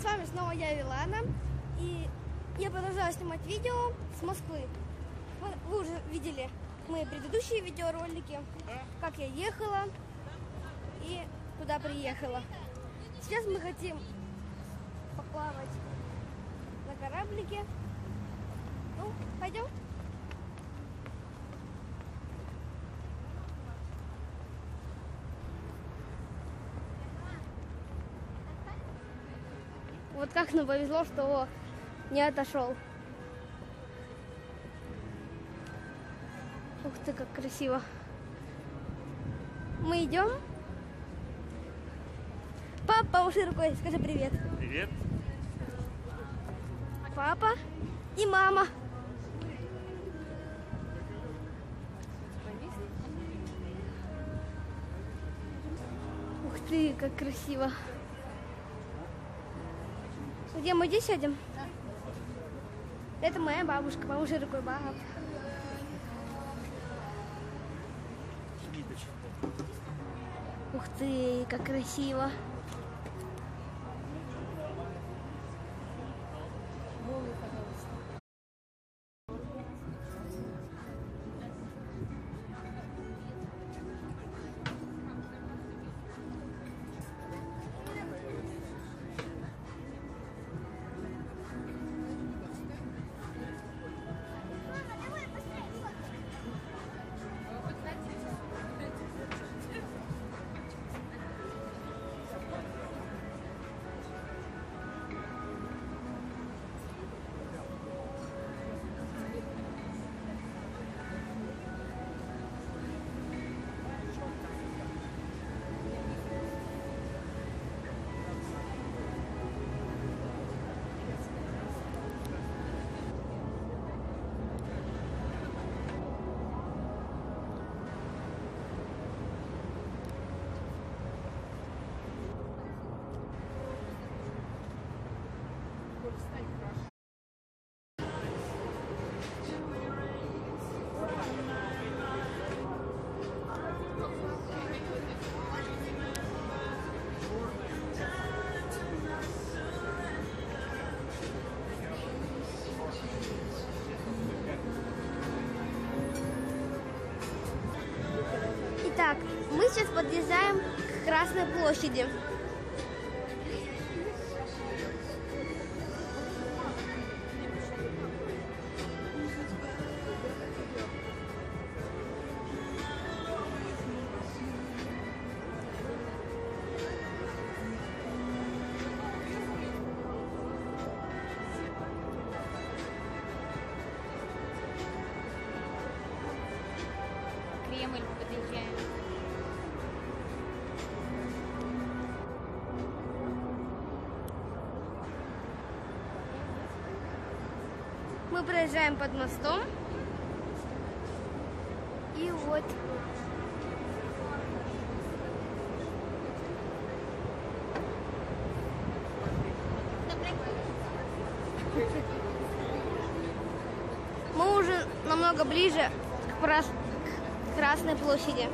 с вами снова я, Вилана, и я продолжаю снимать видео с Москвы. Вы уже видели мои предыдущие видеоролики, как я ехала и куда приехала. Сейчас мы хотим поплавать на кораблике. Ну, пойдем. Вот как нам повезло, что не отошел. Ух ты, как красиво. Мы идем. Папа, помаши рукой, скажи привет. Привет. Папа и мама. Ух ты, как красиво. Где мы здесь сядем? Да. Это моя бабушка. Помаши рукой, баб. Ух ты, как красиво. Итак, мы сейчас подъезжаем к Красной площади. Кремль подъезжаем. Мы проезжаем под мостом. И вот. Мы уже намного ближе к Красной площади.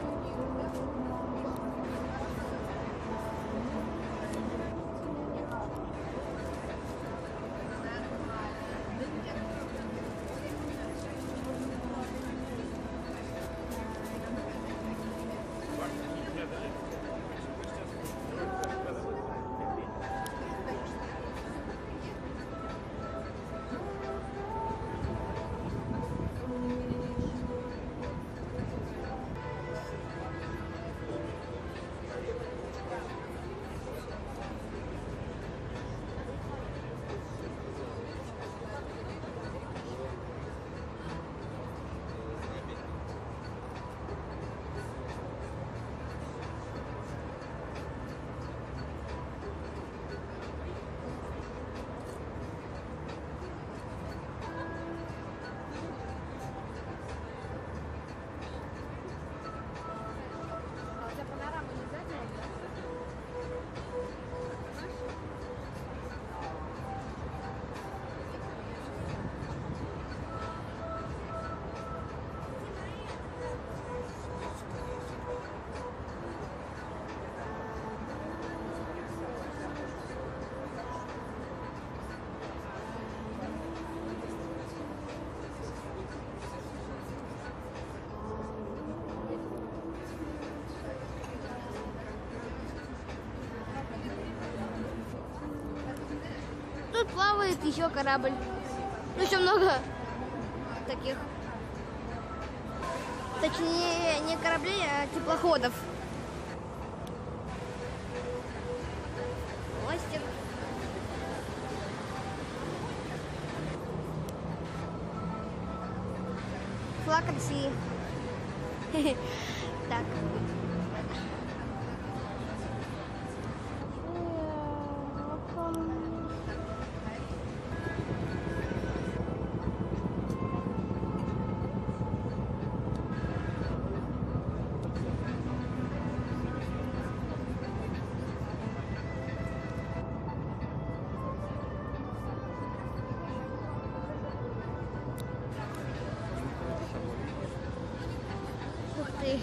тут плавает еще корабль. Ну, еще много таких. Точнее, не кораблей, а теплоходов. Мостик. Флаг России. Так. Ух ты.